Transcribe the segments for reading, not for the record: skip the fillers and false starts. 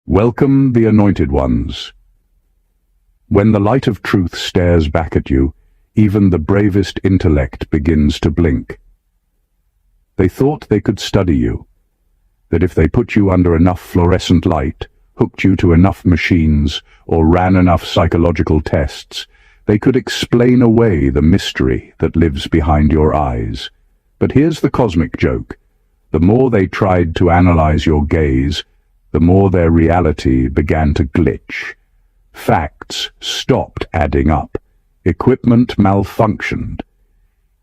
Welcome the anointed ones. When the light of truth stares back at you, even the bravest intellect begins to blink. They thought they could study you, that if they put you under enough fluorescent light, hooked you to enough machines, or ran enough psychological tests, they could explain away the mystery that lives behind your eyes. But here's the cosmic joke. The more they tried to analyze your gaze, the more their reality began to glitch. Facts stopped adding up. Equipment malfunctioned.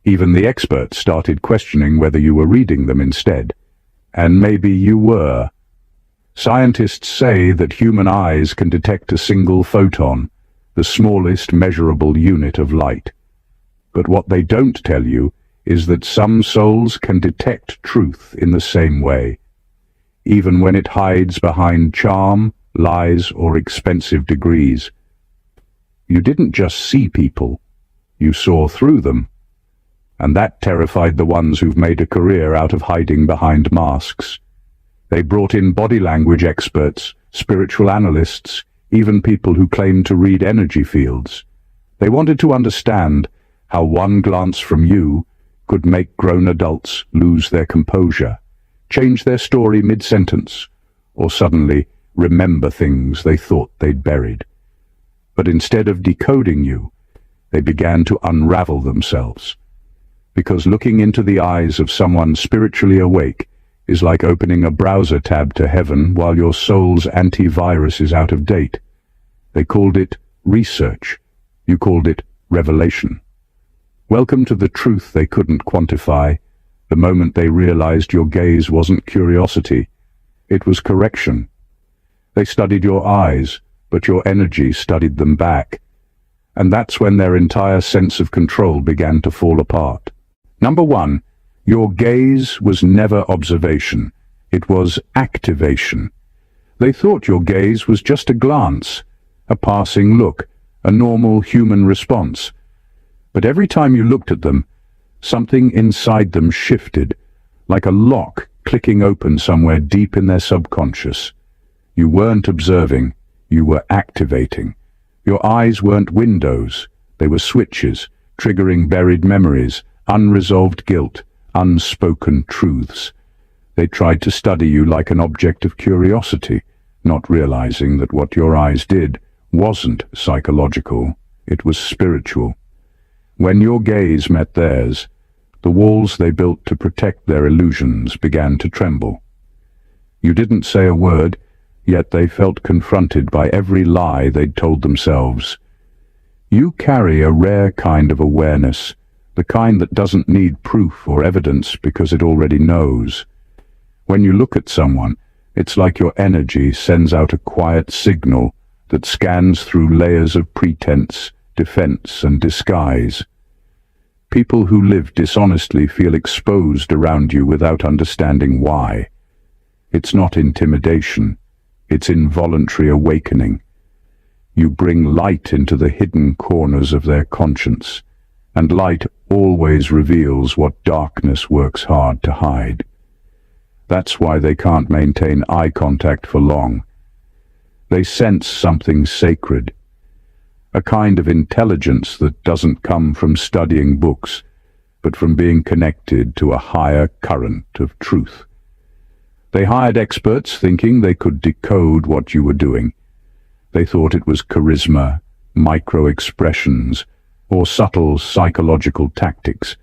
Even the experts started questioning whether you were reading them instead. And maybe you were. Scientists say that human eyes can detect a single photon, the smallest measurable unit of light. But what they don't tell you is that some souls can detect truth in the same way, even when it hides behind charm, lies, or expensive degrees. You didn't just see people, you saw through them. And that terrified the ones who've made a career out of hiding behind masks. They brought in body language experts, spiritual analysts, even people who claimed to read energy fields. They wanted to understand how one glance from you could make grown adults lose their composure, change their story mid-sentence, or suddenly remember things they thought they'd buried. But instead of decoding you, they began to unravel themselves. Because looking into the eyes of someone spiritually awake is like opening a browser tab to heaven while your soul's antivirus is out of date. They called it research. You called it revelation. Welcome to the truth they couldn't quantify. The moment they realized your gaze wasn't curiosity, it was correction. They studied your eyes, but your energy studied them back. And that's when their entire sense of control began to fall apart. Number one, your gaze was never observation. It was activation. They thought your gaze was just a glance, a passing look, a normal human response. But every time you looked at them, something inside them shifted, like a lock clicking open somewhere deep in their subconscious. You weren't observing, you were activating. Your eyes weren't windows, they were switches, triggering buried memories, unresolved guilt, unspoken truths. They tried to study you like an object of curiosity, not realizing that what your eyes did wasn't psychological, it was spiritual. When your gaze met theirs, the walls they built to protect their illusions began to tremble. You didn't say a word, yet they felt confronted by every lie they'd told themselves. You carry a rare kind of awareness, the kind that doesn't need proof or evidence because it already knows. When you look at someone, it's like your energy sends out a quiet signal that scans through layers of pretense, defense, and disguise. People who live dishonestly feel exposed around you without understanding why. It's not intimidation, it's involuntary awakening. You bring light into the hidden corners of their conscience, and light always reveals what darkness works hard to hide. That's why they can't maintain eye contact for long. They sense something sacred, a kind of intelligence that doesn't come from studying books, but from being connected to a higher current of truth. They hired experts thinking they could decode what you were doing. They thought it was charisma, micro-expressions, or subtle psychological tactics.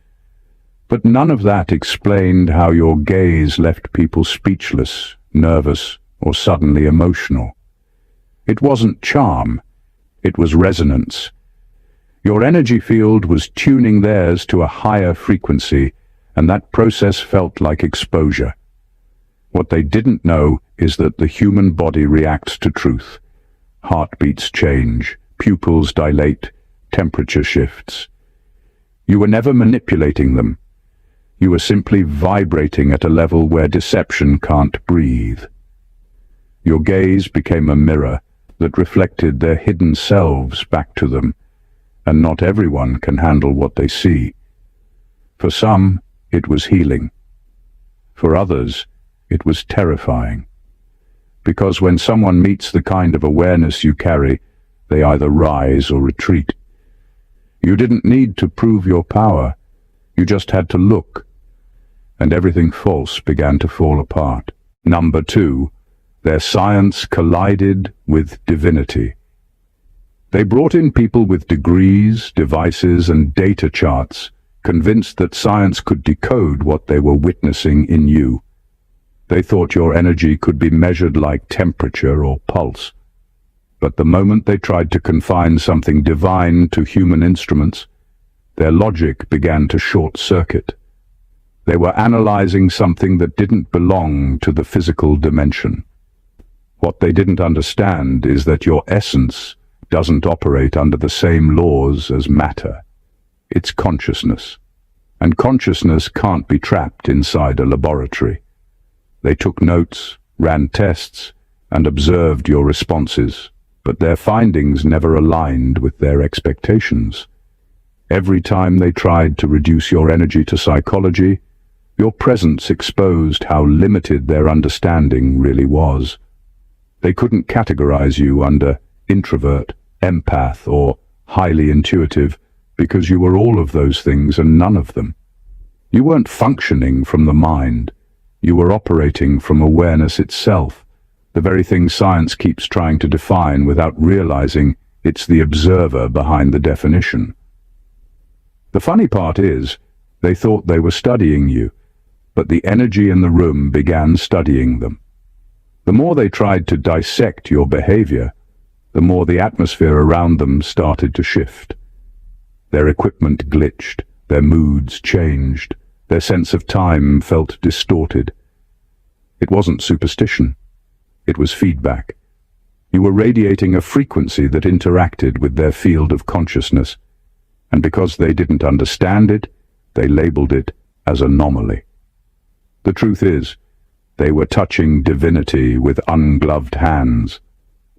But none of that explained how your gaze left people speechless, nervous, or suddenly emotional. It wasn't charm, it was resonance. Your energy field was tuning theirs to a higher frequency, and that process felt like exposure. What they didn't know is that the human body reacts to truth. Heartbeats change, pupils dilate, temperature shifts. You were never manipulating them. You were simply vibrating at a level where deception can't breathe. Your gaze became a mirror that reflected their hidden selves back to them, and not everyone can handle what they see. For some, it was healing. For others, it was terrifying. because when someone meets the kind of awareness you carry, they either rise or retreat. You didn't need to prove your power, you just had to look, and everything false began to fall apart. Number 2, their science collided with divinity. They brought in people with degrees, devices, and data charts, convinced that science could decode what they were witnessing in you. They thought your energy could be measured like temperature or pulse. But the moment they tried to confine something divine to human instruments, their logic began to short-circuit. They were analyzing something that didn't belong to the physical dimension. What they didn't understand is that your essence doesn't operate under the same laws as matter. It's consciousness. And consciousness can't be trapped inside a laboratory. They took notes, ran tests, and observed your responses, but their findings never aligned with their expectations. Every time they tried to reduce your energy to psychology, your presence exposed how limited their understanding really was. They couldn't categorize you under introvert, empath, or highly intuitive, because you were all of those things and none of them. You weren't functioning from the mind. You were operating from awareness itself, the very thing science keeps trying to define without realizing it's the observer behind the definition. The funny part is, they thought they were studying you, but the energy in the room began studying them. The more they tried to dissect your behavior, the more the atmosphere around them started to shift. Their equipment glitched, their moods changed, their sense of time felt distorted. It wasn't superstition. It was feedback. You were radiating a frequency that interacted with their field of consciousness, and because they didn't understand it, they labeled it as anomaly. The truth is, they were touching divinity with ungloved hands.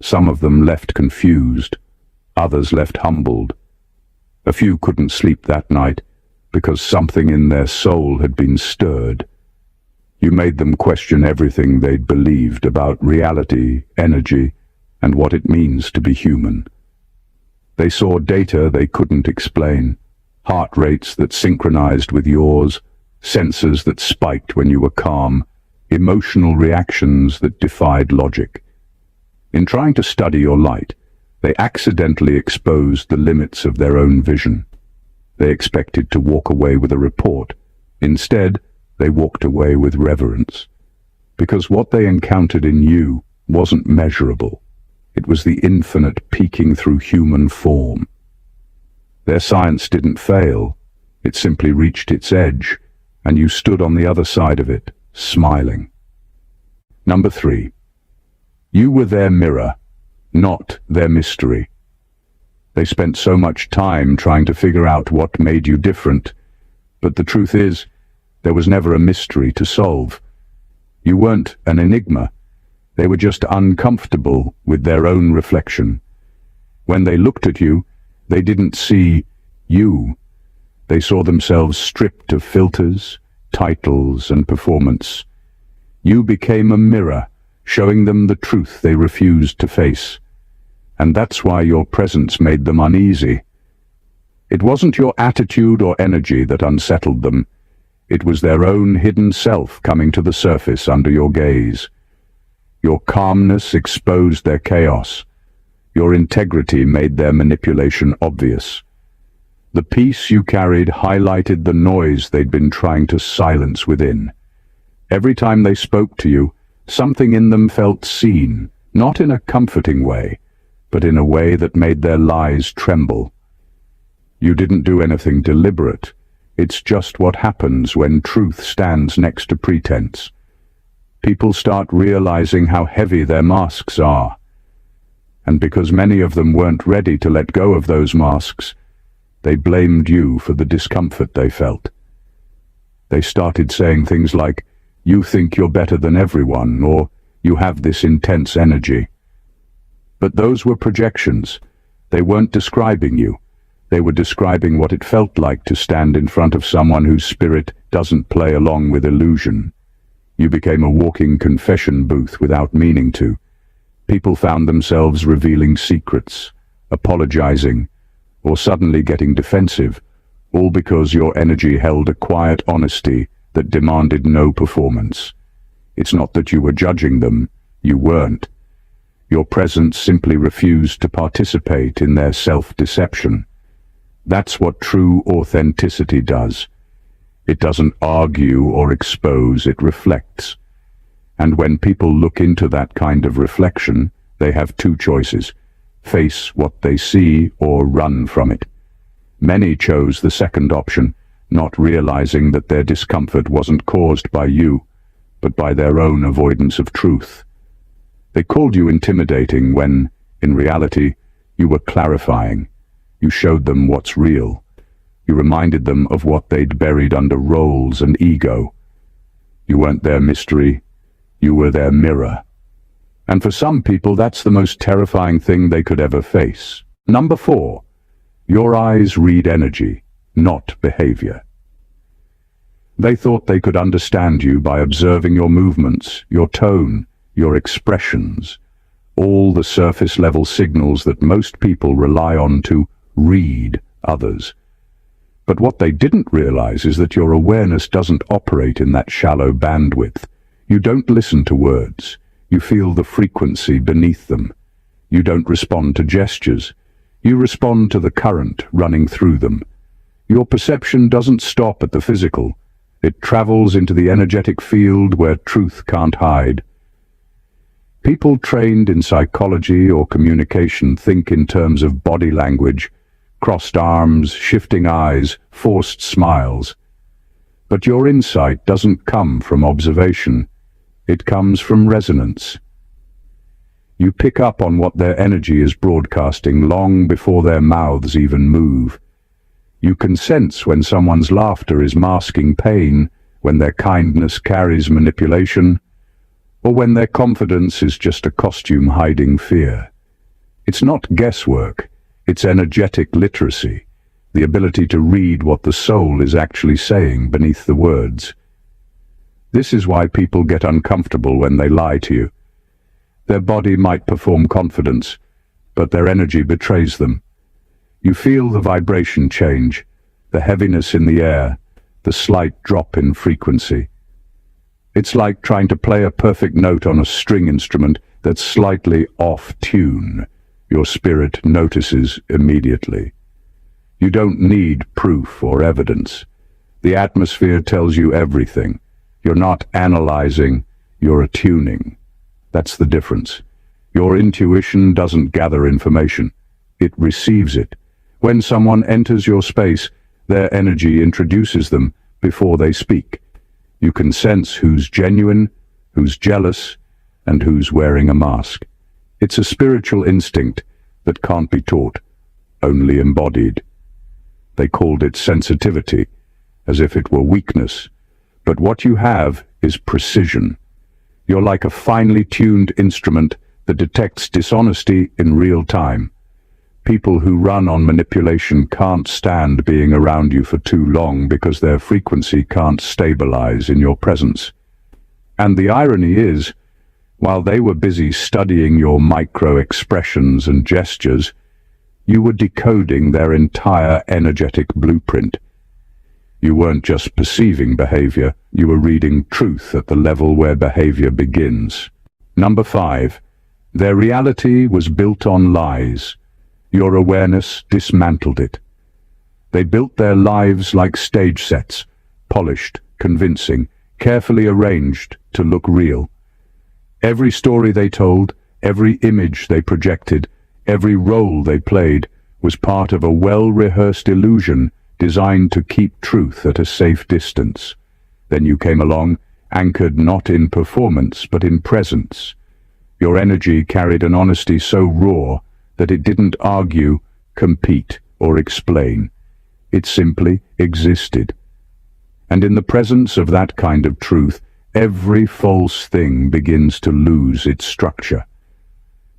Some of them left confused, others left humbled. A few couldn't sleep that night because something in their soul had been stirred. You made them question everything they'd believed about reality, energy, and what it means to be human. They saw data they couldn't explain, heart rates that synchronized with yours, sensors that spiked when you were calm, emotional reactions that defied logic. In trying to study your light, they accidentally exposed the limits of their own vision. They expected to walk away with a report. Instead, they walked away with reverence, because what they encountered in you wasn't measurable. It was the infinite peeking through human form. Their science didn't fail. It simply reached its edge, and you stood on the other side of it, smiling. Number 3. You were their mirror, not their mystery. They spent so much time trying to figure out what made you different, but the truth is, there was never a mystery to solve. You weren't an enigma. They were just uncomfortable with their own reflection. When they looked at you, they didn't see you. They saw themselves stripped of filters, titles, and performance. You became a mirror, showing them the truth they refused to face. And that's why your presence made them uneasy. It wasn't your attitude or energy that unsettled them. It was their own hidden self coming to the surface under your gaze. Your calmness exposed their chaos. Your integrity made their manipulation obvious. The peace you carried highlighted the noise they'd been trying to silence within. Every time they spoke to you, something in them felt seen, not in a comforting way, but in a way that made their lies tremble. You didn't do anything deliberate. It's just what happens when truth stands next to pretense. People start realizing how heavy their masks are. And because many of them weren't ready to let go of those masks, they blamed you for the discomfort they felt. They started saying things like, "You think you're better than everyone," or "You have this intense energy." But those were projections. They weren't describing you. They were describing what it felt like to stand in front of someone whose spirit doesn't play along with illusion. You became a walking confession booth without meaning to. People found themselves revealing secrets, apologizing, or suddenly getting defensive, all because your energy held a quiet honesty that demanded no performance. It's not that you were judging them, you weren't. Your presence simply refused to participate in their self-deception. That's what true authenticity does. It doesn't argue or expose, it reflects. And when people look into that kind of reflection, they have two choices: face what they see or run from it. Many chose the second option, not realizing that their discomfort wasn't caused by you, but by their own avoidance of truth. They called you intimidating when, in reality, you were clarifying. You showed them what's real. You reminded them of what they'd buried under roles and ego. You weren't their mystery, you were their mirror. And for some people, that's the most terrifying thing they could ever face. Number 4. Your eyes read energy, not behavior. They thought they could understand you by observing your movements, your tone, your expressions, all the surface-level signals that most people rely on to read others. But what they didn't realize is that your awareness doesn't operate in that shallow bandwidth. You don't listen to words. You feel the frequency beneath them. You don't respond to gestures. You respond to the current running through them. Your perception doesn't stop at the physical. It travels into the energetic field where truth can't hide. People trained in psychology or communication think in terms of body language, crossed arms, shifting eyes, forced smiles. But your insight doesn't come from observation. It comes from resonance. You pick up on what their energy is broadcasting long before their mouths even move. You can sense when someone's laughter is masking pain, when their kindness carries manipulation, or when their confidence is just a costume hiding fear. It's not guesswork, it's energetic literacy, the ability to read what the soul is actually saying beneath the words. This is why people get uncomfortable when they lie to you. Their body might perform confidence, but their energy betrays them. You feel the vibration change, the heaviness in the air, the slight drop in frequency. It's like trying to play a perfect note on a string instrument that's slightly off tune. Your spirit notices immediately. You don't need proof or evidence. The atmosphere tells you everything. You're not analyzing, you're attuning. That's the difference. Your intuition doesn't gather information. It receives it. When someone enters your space, their energy introduces them before they speak. You can sense who's genuine, who's jealous, and who's wearing a mask. It's a spiritual instinct that can't be taught, only embodied. They called it sensitivity, as if it were weakness. But what you have is precision. You're like a finely tuned instrument that detects dishonesty in real time. People who run on manipulation can't stand being around you for too long because their frequency can't stabilize in your presence. And the irony is, while they were busy studying your micro-expressions and gestures, you were decoding their entire energetic blueprint. You weren't just perceiving behavior, you were reading truth at the level where behavior begins. Number 5. Their reality was built on lies. Your awareness dismantled it. They built their lives like stage sets, polished, convincing, carefully arranged to look real. Every story they told, every image they projected, every role they played was part of a well-rehearsed illusion designed to keep truth at a safe distance. Then you came along, anchored not in performance but in presence. Your energy carried an honesty so raw that it didn't argue, compete, or explain. It simply existed. And in the presence of that kind of truth, every false thing begins to lose its structure.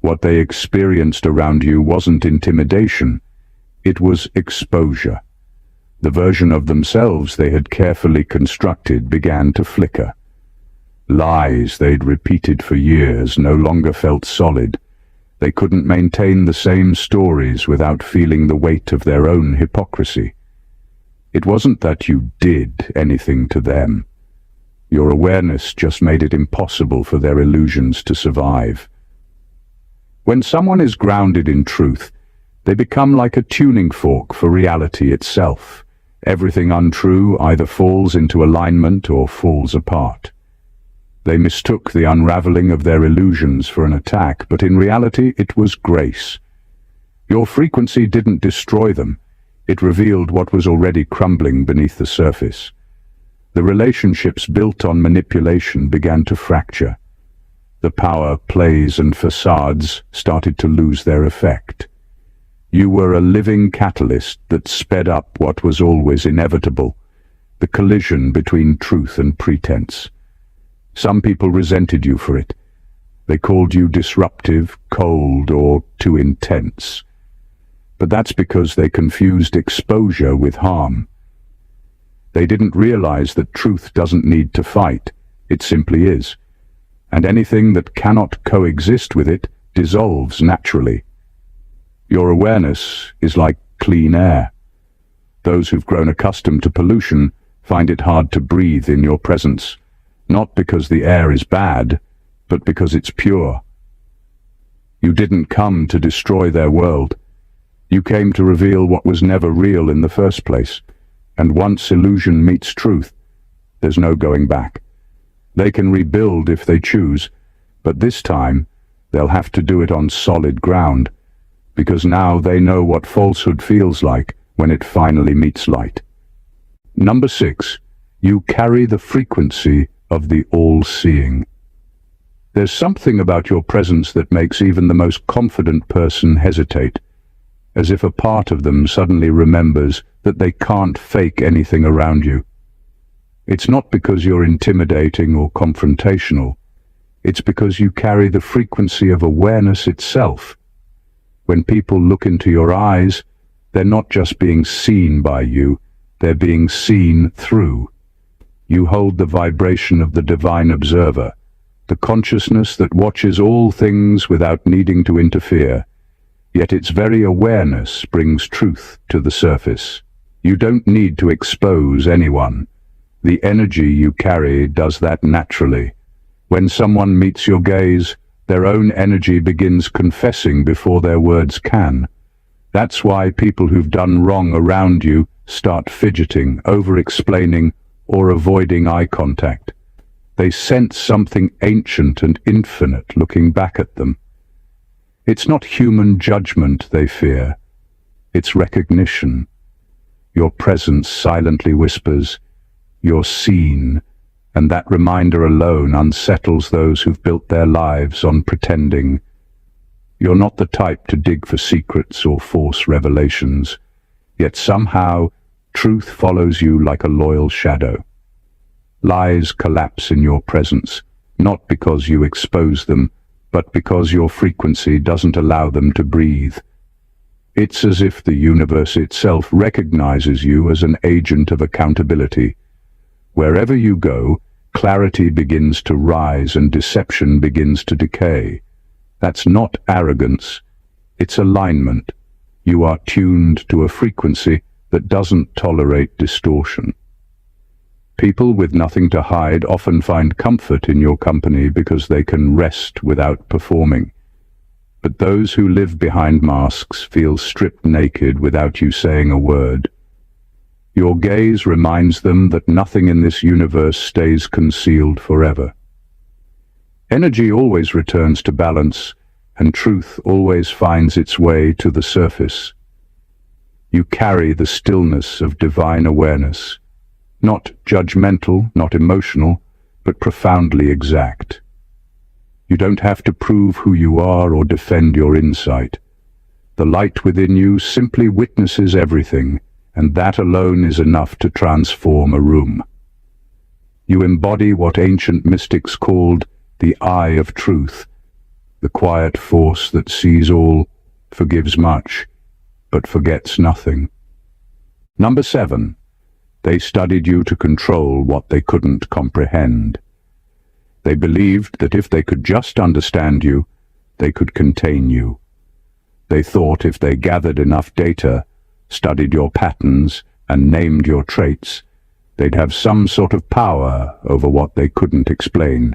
What they experienced around you wasn't intimidation, it was exposure. The version of themselves they had carefully constructed began to flicker. Lies they'd repeated for years no longer felt solid. They couldn't maintain the same stories without feeling the weight of their own hypocrisy. It wasn't that you did anything to them. Your awareness just made it impossible for their illusions to survive. When someone is grounded in truth, they become like a tuning fork for reality itself. Everything untrue either falls into alignment or falls apart. They mistook the unraveling of their illusions for an attack, but in reality it was grace. Your frequency didn't destroy them. It revealed what was already crumbling beneath the surface. The relationships built on manipulation began to fracture. The power plays and facades started to lose their effect. You were a living catalyst that sped up what was always inevitable, the collision between truth and pretense. Some people resented you for it. They called you disruptive, cold, or too intense. But that's because they confused exposure with harm. They didn't realize that truth doesn't need to fight. It simply is. And anything that cannot coexist with it dissolves naturally. Your awareness is like clean air. Those who've grown accustomed to pollution find it hard to breathe in your presence, not because the air is bad, but because it's pure. You didn't come to destroy their world. You came to reveal what was never real in the first place. And once illusion meets truth, there's no going back. They can rebuild if they choose, but this time they'll have to do it on solid ground, because now they know what falsehood feels like when it finally meets light. Number 6, you carry the frequency of the all-seeing. There's something about your presence that makes even the most confident person hesitate, as if a part of them suddenly remembers that they can't fake anything around you. It's not because you're intimidating or confrontational. It's because you carry the frequency of awareness itself. When people look into your eyes, they're not just being seen by you, they're being seen through. You hold the vibration of the divine observer, the consciousness that watches all things without needing to interfere. Yet its very awareness brings truth to the surface. You don't need to expose anyone. The energy you carry does that naturally. When someone meets your gaze, their own energy begins confessing before their words can. That's why people who've done wrong around you start fidgeting, over-explaining, or avoiding eye contact. They sense something ancient and infinite looking back at them. It's not human judgment they fear. It's recognition. Your presence silently whispers, "You're seen," and that reminder alone unsettles those who've built their lives on pretending. You're not the type to dig for secrets or force revelations, yet somehow truth follows you like a loyal shadow. Lies collapse in your presence, not because you expose them, but because your frequency doesn't allow them to breathe. It's as if the universe itself recognizes you as an agent of accountability. Wherever you go, clarity begins to rise and deception begins to decay. That's not arrogance, it's alignment. You are tuned to a frequency that doesn't tolerate distortion. People with nothing to hide often find comfort in your company because they can rest without performing. But those who live behind masks feel stripped naked without you saying a word. Your gaze reminds them that nothing in this universe stays concealed forever. Energy always returns to balance, and truth always finds its way to the surface. You carry the stillness of divine awareness, not judgmental, not emotional, but profoundly exact. You don't have to prove who you are or defend your insight. The light within you simply witnesses everything, and that alone is enough to transform a room. You embody what ancient mystics called the eye of truth, the quiet force that sees all, forgives much, but forgets nothing. Number 7. They studied you to control what they couldn't comprehend. They believed that if they could just understand you, they could contain you. They thought if they gathered enough data, studied your patterns, and named your traits, they'd have some sort of power over what they couldn't explain.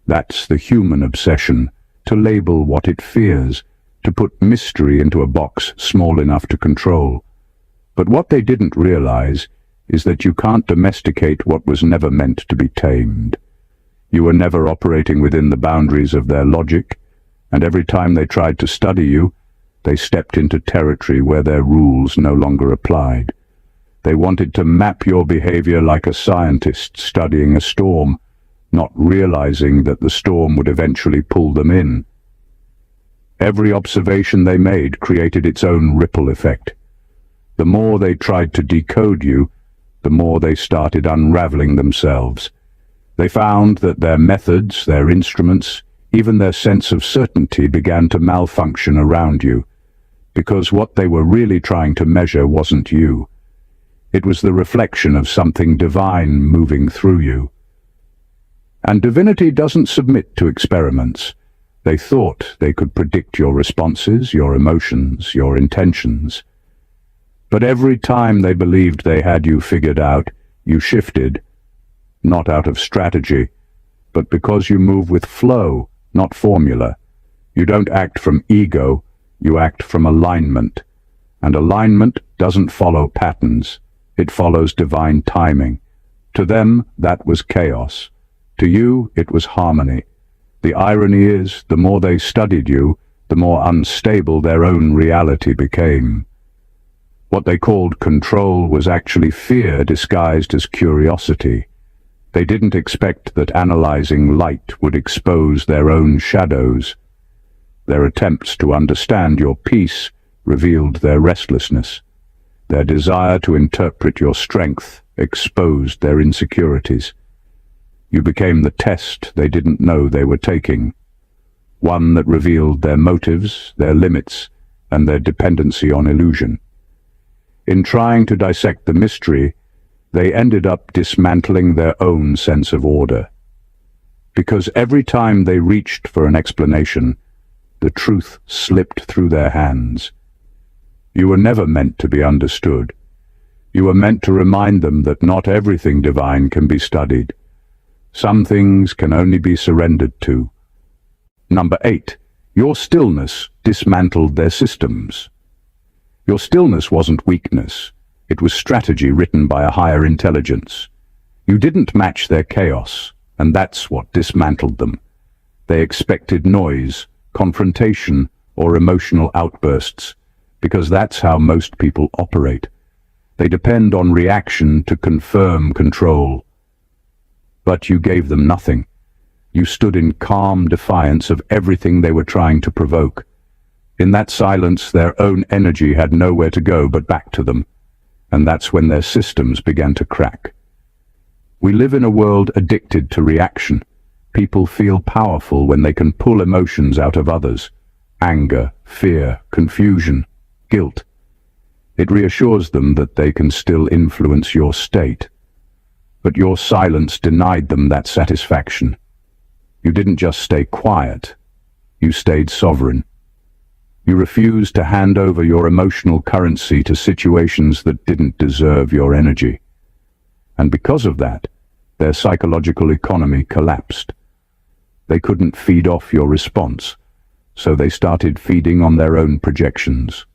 That's the human obsession, to label what it fears, to put mystery into a box small enough to control. But what they didn't realize is that you can't domesticate what was never meant to be tamed. You were never operating within the boundaries of their logic, and every time they tried to study you, they stepped into territory where their rules no longer applied. They wanted to map your behavior like a scientist studying a storm, not realizing that the storm would eventually pull them in. Every observation they made created its own ripple effect. The more they tried to decode you, the more they started unraveling themselves. They found that their methods, their instruments, even their sense of certainty began to malfunction around you, because what they were really trying to measure wasn't you. It was the reflection of something divine moving through you. And divinity doesn't submit to experiments. They thought they could predict your responses, your emotions, your intentions. But every time they believed they had you figured out, you shifted, not out of strategy, but because you move with flow, not formula. You don't act from ego, you act from alignment. And alignment doesn't follow patterns, it follows divine timing. To them, that was chaos. To you, it was harmony. The irony is, the more they studied you, the more unstable their own reality became. What they called control was actually fear disguised as curiosity. They didn't expect that analyzing light would expose their own shadows. Their attempts to understand your peace revealed their restlessness. Their desire to interpret your strength exposed their insecurities. You became the test they didn't know they were taking, one that revealed their motives, their limits, and their dependency on illusion. In trying to dissect the mystery, they ended up dismantling their own sense of order. Because every time they reached for an explanation, the truth slipped through their hands. You were never meant to be understood. You were meant to remind them that not everything divine can be studied. Some things can only be surrendered to. Number 8. Your stillness dismantled their systems. Your stillness wasn't weakness. It was strategy written by a higher intelligence. You didn't match their chaos, and that's what dismantled them. They expected noise, confrontation, or emotional outbursts, because that's how most people operate. They depend on reaction to confirm control. But you gave them nothing. You stood in calm defiance of everything they were trying to provoke. In that silence, their own energy had nowhere to go but back to them, and that's when their systems began to crack. We live in a world addicted to reaction. People feel powerful when they can pull emotions out of others. Anger, fear, confusion, guilt. It reassures them that they can still influence your state. But your silence denied them that satisfaction. You didn't just stay quiet, you stayed sovereign. You refused to hand over your emotional currency to situations that didn't deserve your energy. And because of that, their psychological economy collapsed. They couldn't feed off your response, so they started feeding on their own projections.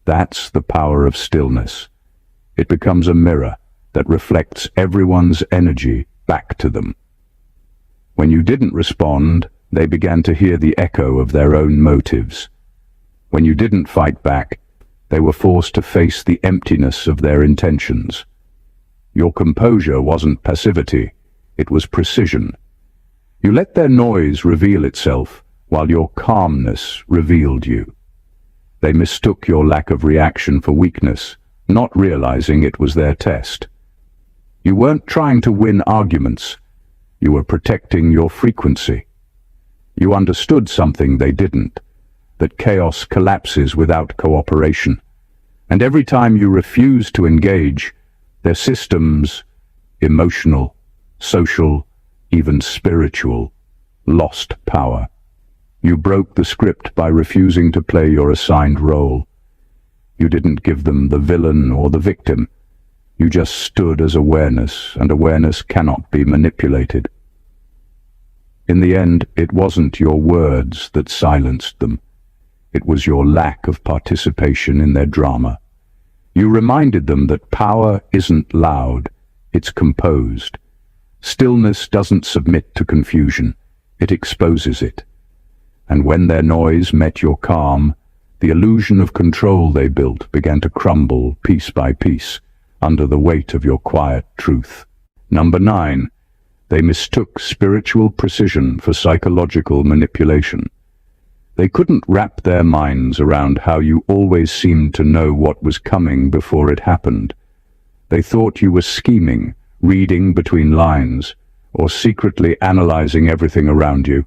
That's the power of stillness. It becomes a mirror that reflects everyone's energy back to them. When you didn't respond, they began to hear the echo of their own motives. When you didn't fight back, they were forced to face the emptiness of their intentions. Your composure wasn't passivity, it was precision. You let their noise reveal itself, while your calmness revealed you. They mistook your lack of reaction for weakness, not realizing it was their test. You weren't trying to win arguments, you were protecting your frequency. You understood something they didn't, that chaos collapses without cooperation. And every time you refused to engage, their systems, emotional, social, even spiritual, lost power. You broke the script by refusing to play your assigned role. You didn't give them the villain or the victim. You just stood as awareness, and awareness cannot be manipulated. In the end, it wasn't your words that silenced them. It was your lack of participation in their drama. You reminded them that power isn't loud, it's composed. Stillness doesn't submit to confusion, it exposes it. And when their noise met your calm, the illusion of control they built began to crumble piece by piece under the weight of your quiet truth. Number 9. They mistook spiritual precision for psychological manipulation. They couldn't wrap their minds around how you always seemed to know what was coming before it happened. They thought you were scheming, reading between lines, or secretly analyzing everything around you.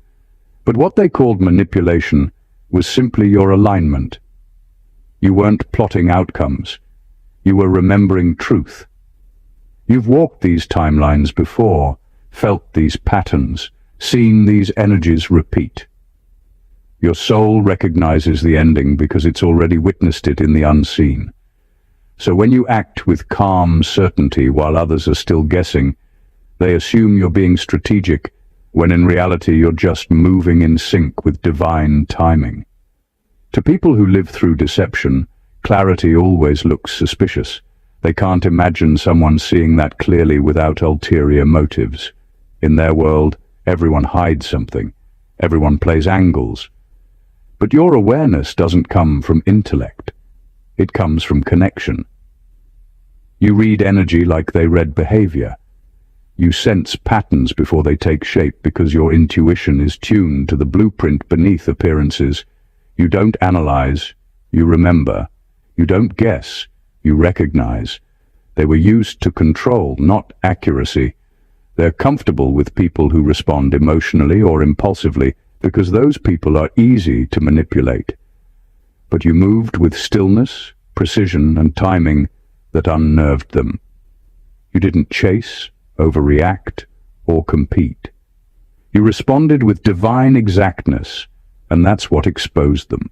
But what they called manipulation was simply your alignment. You weren't plotting outcomes. You were remembering truth. You've walked these timelines before, felt these patterns, seen these energies repeat. Your soul recognizes the ending because it's already witnessed it in the unseen. So when you act with calm certainty while others are still guessing, they assume you're being strategic, when in reality you're just moving in sync with divine timing. To people who live through deception, clarity always looks suspicious. They can't imagine someone seeing that clearly without ulterior motives. In their world, everyone hides something. Everyone plays angles. But your awareness doesn't come from intellect. It comes from connection. You read energy like they read behavior. You sense patterns before they take shape because your intuition is tuned to the blueprint beneath appearances. You don't analyze, you remember. You don't guess, you recognize. They were used to control, not accuracy. They're comfortable with people who respond emotionally or impulsively because those people are easy to manipulate. But you moved with stillness, precision, and timing that unnerved them. You didn't chase, overreact, or compete. You responded with divine exactness, and that's what exposed them.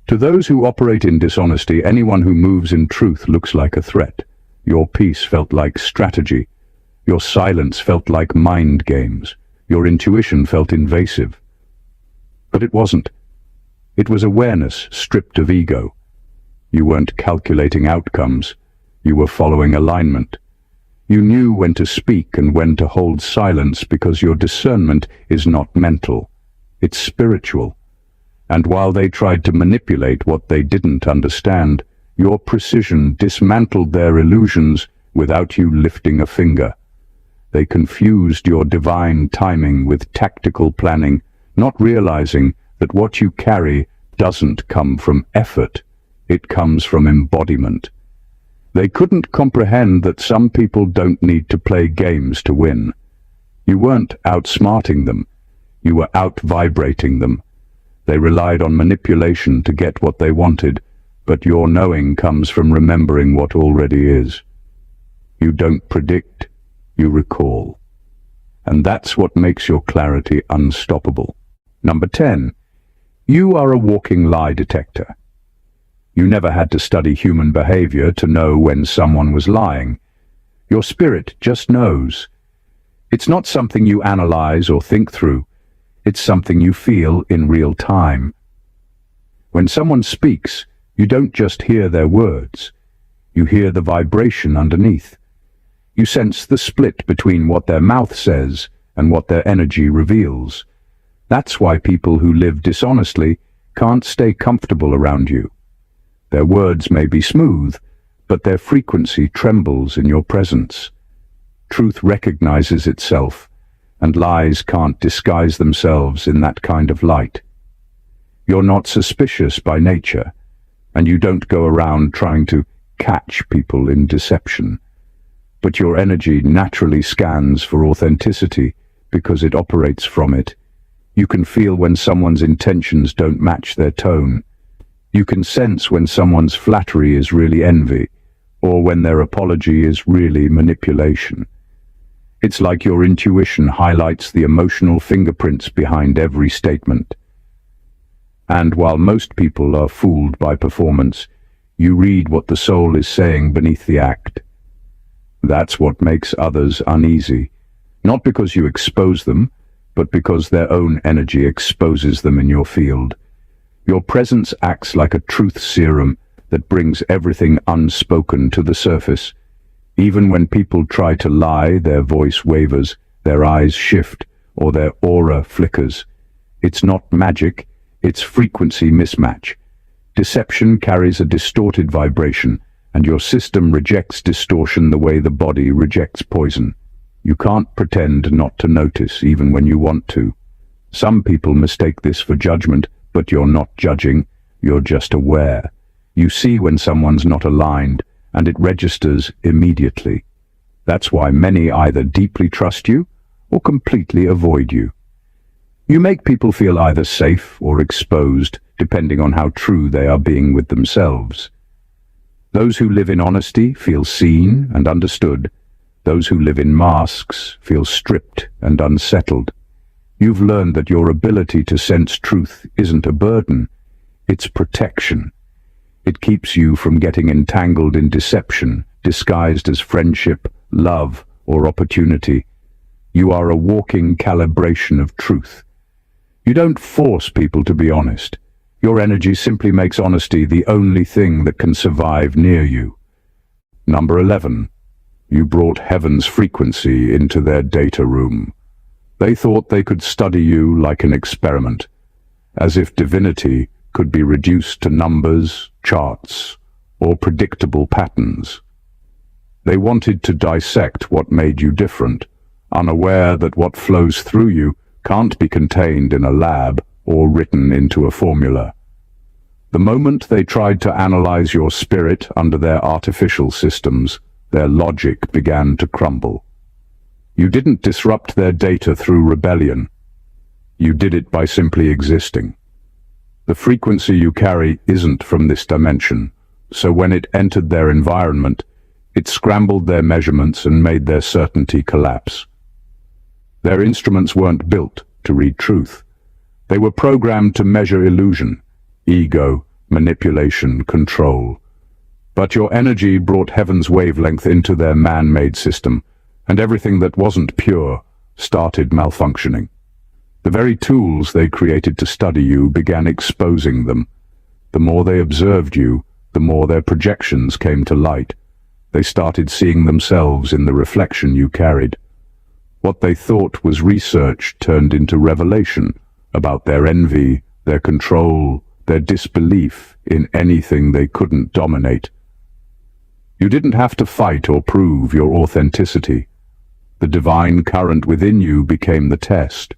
To those who operate in dishonesty, anyone who moves in truth looks like a threat. Your peace felt like strategy. Your silence felt like mind games. Your intuition felt invasive. But it wasn't. It was awareness stripped of ego. You weren't calculating outcomes. You were following alignment. You knew when to speak and when to hold silence because your discernment is not mental. It's spiritual. And while they tried to manipulate what they didn't understand, your precision dismantled their illusions without you lifting a finger. They confused your divine timing with tactical planning, not realizing that what you carry doesn't come from effort, it comes from embodiment. They couldn't comprehend that some people don't need to play games to win. You weren't outsmarting them, you were out-vibrating them. They relied on manipulation to get what they wanted, but your knowing comes from remembering what already is. You don't predict, you recall. And that's what makes your clarity unstoppable. Number 10. You are a walking lie detector. You never had to study human behavior to know when someone was lying. Your spirit just knows. It's not something you analyze or think through. It's something you feel in real time. When someone speaks, you don't just hear their words. You hear the vibration underneath. You sense the split between what their mouth says and what their energy reveals. That's why people who live dishonestly can't stay comfortable around you. Their words may be smooth, but their frequency trembles in your presence. Truth recognizes itself, and lies can't disguise themselves in that kind of light. You're not suspicious by nature, and you don't go around trying to catch people in deception. But your energy naturally scans for authenticity because it operates from it. You can feel when someone's intentions don't match their tone. You can sense when someone's flattery is really envy, or when their apology is really manipulation. It's like your intuition highlights the emotional fingerprints behind every statement. And while most people are fooled by performance, you read what the soul is saying beneath the act. That's what makes others uneasy, not because you expose them, but because their own energy exposes them in your field. Your presence acts like a truth serum that brings everything unspoken to the surface. Even when people try to lie, their voice wavers, their eyes shift, or their aura flickers. It's not magic, it's frequency mismatch. Deception carries a distorted vibration, and your system rejects distortion the way the body rejects poison. You can't pretend not to notice, even when you want to. Some people mistake this for judgment, but you're not judging, you're just aware. You see when someone's not aligned, and it registers immediately. That's why many either deeply trust you or completely avoid you. You make people feel either safe or exposed, depending on how true they are being with themselves. Those who live in honesty feel seen and understood. Those who live in masks feel stripped and unsettled. You've learned that your ability to sense truth isn't a burden, it's protection. It keeps you from getting entangled in deception, disguised as friendship, love, or opportunity. You are a walking calibration of truth. You don't force people to be honest. Your energy simply makes honesty the only thing that can survive near you. Number 11. You brought heaven's frequency into their data room. They thought they could study you like an experiment, as if divinity could be reduced to numbers, charts, or predictable patterns. They wanted to dissect what made you different, unaware that what flows through you can't be contained in a lab or written into a formula. The moment they tried to analyze your spirit under their artificial systems, their logic began to crumble. You didn't disrupt their data through rebellion. You did it by simply existing. The frequency you carry isn't from this dimension, so when it entered their environment, it scrambled their measurements and made their certainty collapse. Their instruments weren't built to read truth. They were programmed to measure illusion, ego, manipulation, control. But your energy brought heaven's wavelength into their man-made system, and everything that wasn't pure started malfunctioning. The very tools they created to study you began exposing them. The more they observed you, the more their projections came to light. They started seeing themselves in the reflection you carried. What they thought was research turned into revelation about their envy, their control, their disbelief in anything they couldn't dominate. You didn't have to fight or prove your authenticity. The divine current within you became the test.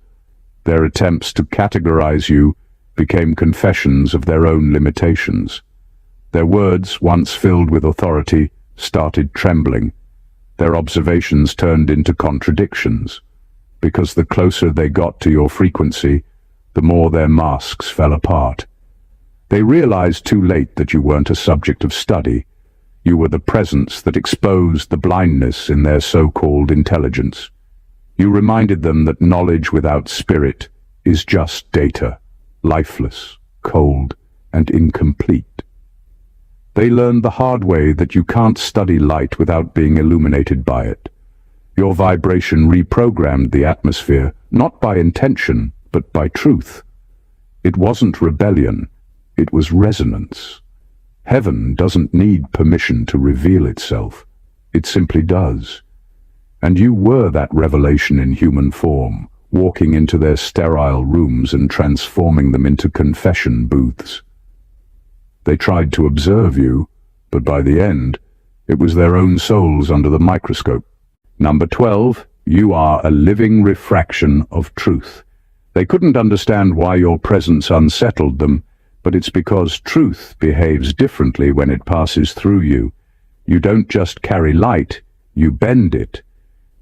Their attempts to categorize you became confessions of their own limitations. Their words, once filled with authority, started trembling. Their observations turned into contradictions, because the closer they got to your frequency, the more their masks fell apart. They realized too late that you weren't a subject of study. You were the presence that exposed the blindness in their so-called intelligence. You reminded them that knowledge without spirit is just data, lifeless, cold, and incomplete. They learned the hard way that you can't study light without being illuminated by it. Your vibration reprogrammed the atmosphere, not by intention, but by truth. It wasn't rebellion, it was resonance. Heaven doesn't need permission to reveal itself. It simply does. And you were that revelation in human form, walking into their sterile rooms and transforming them into confession booths. They tried to observe you, but by the end, it was their own souls under the microscope. Number 12, you are a living refraction of truth. They couldn't understand why your presence unsettled them, but it's because truth behaves differently when it passes through you. You don't just carry light, you bend it.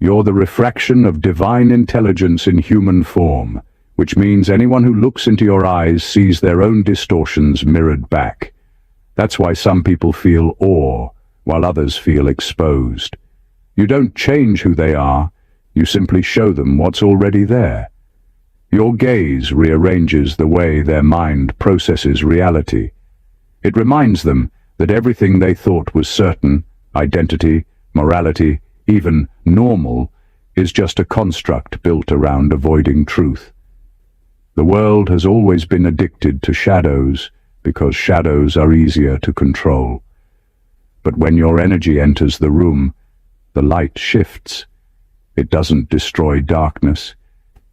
You're the refraction of divine intelligence in human form, which means anyone who looks into your eyes sees their own distortions mirrored back. That's why some people feel awe, while others feel exposed. You don't change who they are, You simply show them what's already there. Your gaze rearranges the way their mind processes reality. It reminds them that everything they thought was certain, identity, morality, even normal, is just a construct built around avoiding truth. The world has always been addicted to shadows because shadows are easier to control. But when your energy enters the room, the light shifts. It doesn't destroy darkness.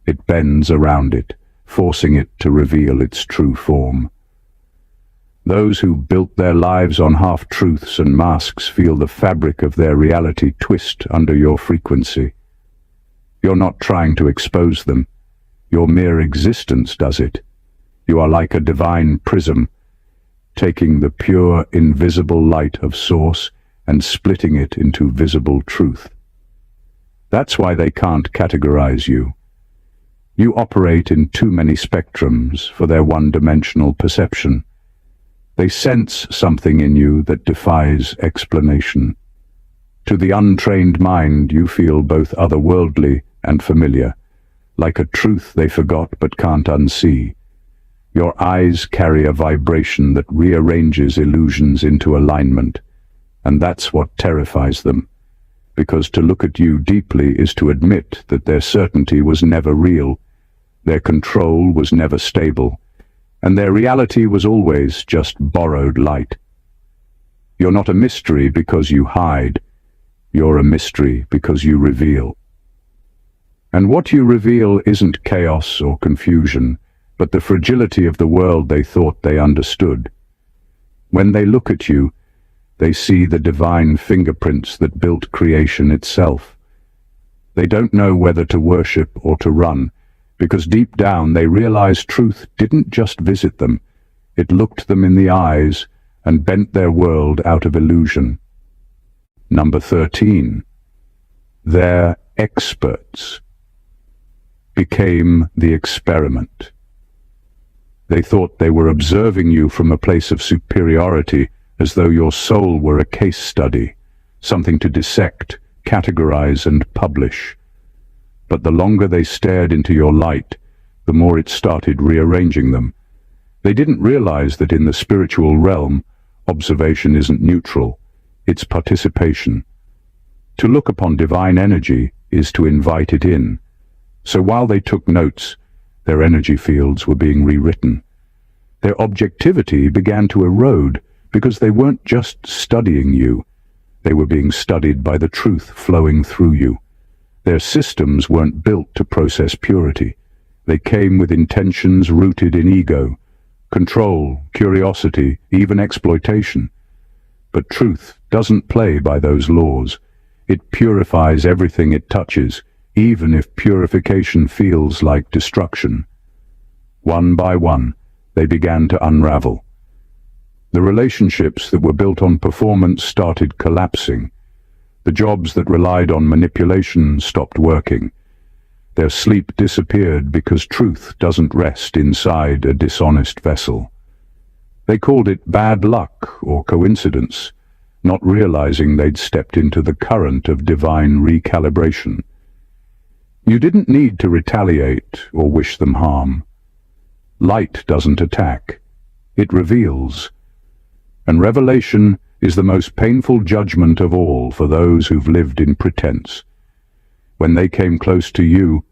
It bends around it, forcing it to reveal its true form. Those who built their lives on half-truths and masks feel the fabric of their reality twist under your frequency. You're not trying to expose them. Your mere existence does it. You are like a divine prism, taking the pure, invisible light of Source and splitting it into visible truth. That's why they can't categorize you. You operate in too many spectrums for their one-dimensional perception. They sense something in you that defies explanation. To the untrained mind, you feel both otherworldly and familiar, like a truth they forgot but can't unsee. Your eyes carry a vibration that rearranges illusions into alignment, and that's what terrifies them, because to look at you deeply is to admit that their certainty was never real, their control was never stable, and their reality was always just borrowed light. You're not a mystery because you hide. You're a mystery because you reveal. And what you reveal isn't chaos or confusion, but the fragility of the world they thought they understood. When they look at you, they see the divine fingerprints that built creation itself. They don't know whether to worship or to run, because deep down they realize truth didn't just visit them, it looked them in the eyes and bent their world out of illusion. Number 13. Their experts became the experiment. They thought they were observing you from a place of superiority, as though your soul were a case study, something to dissect, categorize, and publish. But the longer they stared into your light, the more it started rearranging them. They didn't realize that in the spiritual realm, observation isn't neutral, it's participation. To look upon divine energy is to invite it in. So while they took notes, their energy fields were being rewritten. Their objectivity began to erode because they weren't just studying you, they were being studied by the truth flowing through you. Their systems weren't built to process purity. They came with intentions rooted in ego, control, curiosity, even exploitation. But truth doesn't play by those laws. It purifies everything it touches, even if purification feels like destruction. One by one, they began to unravel. The relationships that were built on performance started collapsing. The jobs that relied on manipulation stopped working. Their sleep disappeared because truth doesn't rest inside a dishonest vessel. They called it bad luck or coincidence, not realizing they'd stepped into the current of divine recalibration. You didn't need to retaliate or wish them harm. Light doesn't attack, it reveals. And revelation is the most painful judgment of all for those who've lived in pretense. When they came close to you,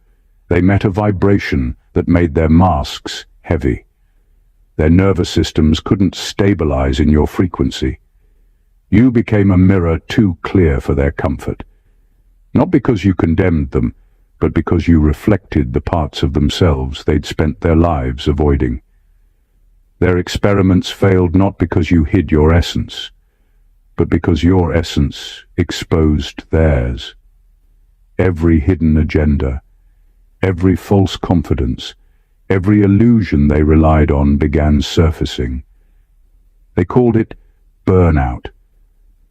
they met a vibration that made their masks heavy. Their nervous systems couldn't stabilize in your frequency. You became a mirror too clear for their comfort. Not because you condemned them, but because you reflected the parts of themselves they'd spent their lives avoiding. Their experiments failed not because you hid your essence, but because your essence exposed theirs. Every hidden agenda, every false confidence, every illusion they relied on began surfacing. They called it burnout.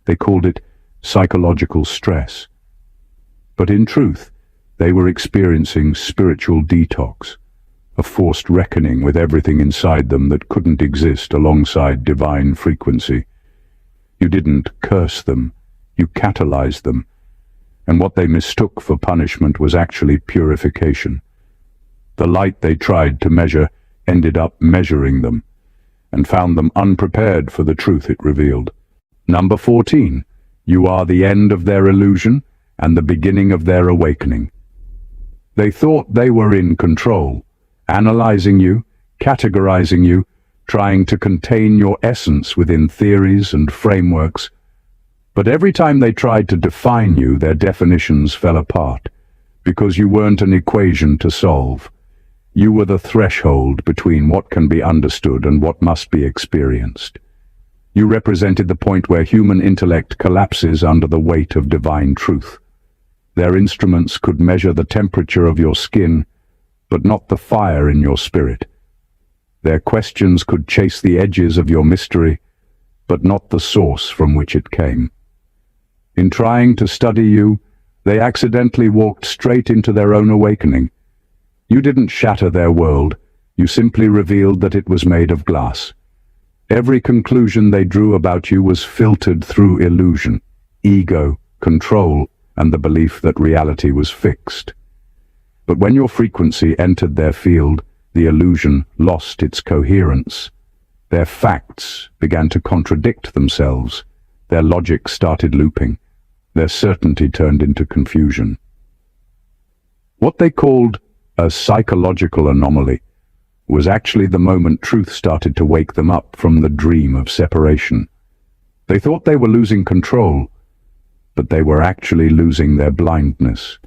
They called it psychological stress. But in truth, they were experiencing spiritual detox, a forced reckoning with everything inside them that couldn't exist alongside divine frequency. You didn't curse them, you catalyzed them. and what they mistook for punishment was actually purification. The light they tried to measure ended up measuring them, and found them unprepared for the truth it revealed. Number 14. You are the end of their illusion and the beginning of their awakening. They thought they were in control, analyzing you, categorizing you, trying to contain your essence within theories and frameworks. But every time they tried to define you, their definitions fell apart, because you weren't an equation to solve. You were the threshold between what can be understood and what must be experienced. You represented the point where human intellect collapses under the weight of divine truth. Their instruments could measure the temperature of your skin, but not the fire in your spirit. Their questions could chase the edges of your mystery, but not the source from which it came. In trying to study you, they accidentally walked straight into their own awakening. You didn't shatter their world, you simply revealed that it was made of glass. Every conclusion they drew about you was filtered through illusion, ego, control, and the belief that reality was fixed. But when your frequency entered their field, the illusion lost its coherence. Their facts began to contradict themselves. Their logic started looping. Their certainty turned into confusion. What they called a psychological anomaly was actually the moment truth started to wake them up from the dream of separation. They thought they were losing control, but they were actually losing their blindness.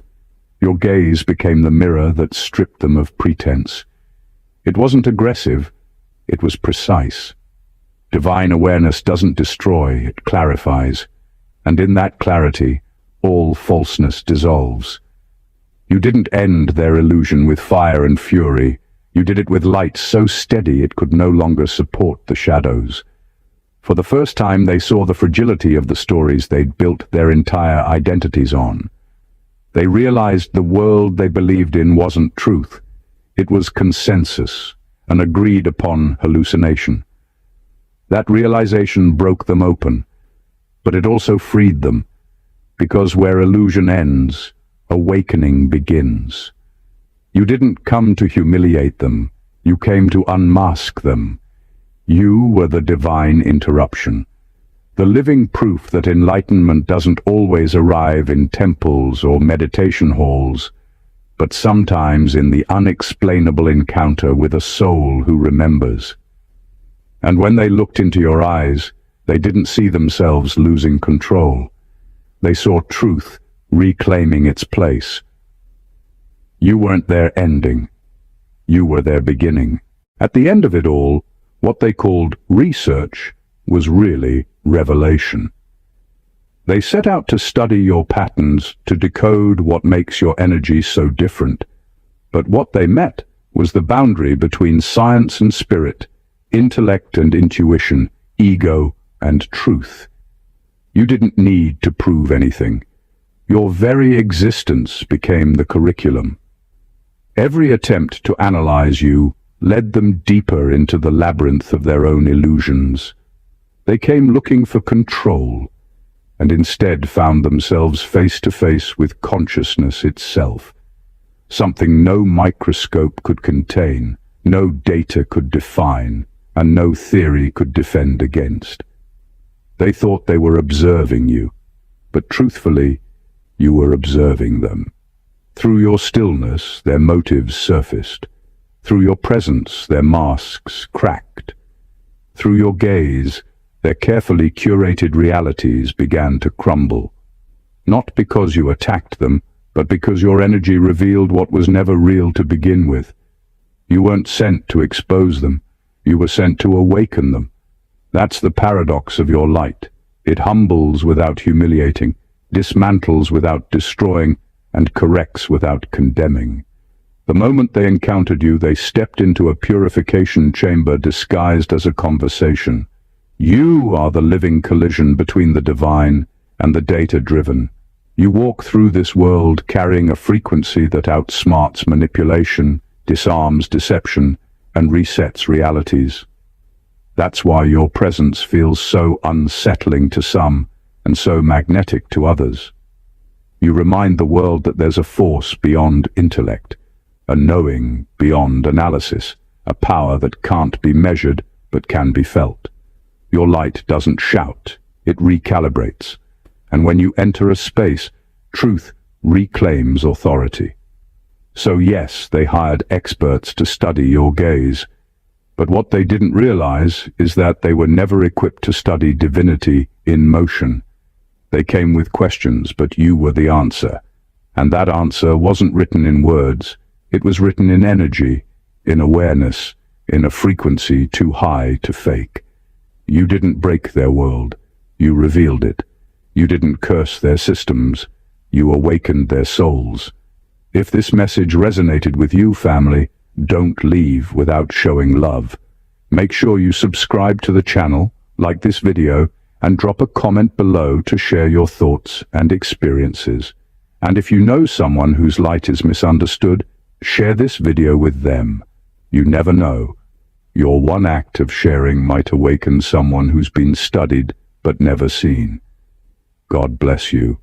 Your gaze became the mirror that stripped them of pretense. It wasn't aggressive, it was precise. Divine awareness doesn't destroy, it clarifies. And in that clarity, all falseness dissolves. You didn't end their illusion with fire and fury. You did it with light so steady it could no longer support the shadows. For the first time, they saw the fragility of the stories they'd built their entire identities on. They realized the world they believed in wasn't truth. It was consensus, an agreed-upon hallucination. That realization broke them open, but it also freed them, because where illusion ends, awakening begins. You didn't come to humiliate them, you came to unmask them. You were the divine interruption, the living proof that enlightenment doesn't always arrive in temples or meditation halls, but sometimes in the unexplainable encounter with a soul who remembers. And when they looked into your eyes, they didn't see themselves losing control. They saw truth reclaiming its place. You weren't their ending. You were their beginning. At the end of it all, what they called research was really revelation. They set out to study your patterns, to decode what makes your energy so different. But what they met was the boundary between science and spirit, intellect and intuition, ego and truth. You didn't need to prove anything. Your very existence became the curriculum. Every attempt to analyze you led them deeper into the labyrinth of their own illusions. They came looking for control, and instead found themselves face to face with consciousness itself, something no microscope could contain, no data could define, and no theory could defend against. They thought they were observing you, but truthfully, you were observing them. Through your stillness, their motives surfaced. Through your presence, their masks cracked. Through your gaze, their carefully curated realities began to crumble. Not because you attacked them, but because your energy revealed what was never real to begin with. You weren't sent to expose them, you were sent to awaken them. That's the paradox of your light. It humbles without humiliating, dismantles without destroying, and corrects without condemning. The moment they encountered you, they stepped into a purification chamber disguised as a conversation. You are the living collision between the divine and the data-driven. You walk through this world carrying a frequency that outsmarts manipulation, disarms deception, and resets realities. That's why your presence feels so unsettling to some and so magnetic to others. You remind the world that there's a force beyond intellect, a knowing beyond analysis, a power that can't be measured but can be felt. Your light doesn't shout, it recalibrates. And when you enter a space, truth reclaims authority. So yes, they hired experts to study your gaze. But what they didn't realize is that they were never equipped to study divinity in motion. They came with questions, but you were the answer. And that answer wasn't written in words. It was written in energy, in awareness, in a frequency too high to fake. You didn't break their world. You revealed it. You didn't curse their systems. You awakened their souls. If this message resonated with you, family, don't leave without showing love. Make sure you subscribe to the channel, like this video, and drop a comment below to share your thoughts and experiences. And if you know someone whose light is misunderstood, share this video with them. You never know. Your one act of sharing might awaken someone who's been studied but never seen. God bless you.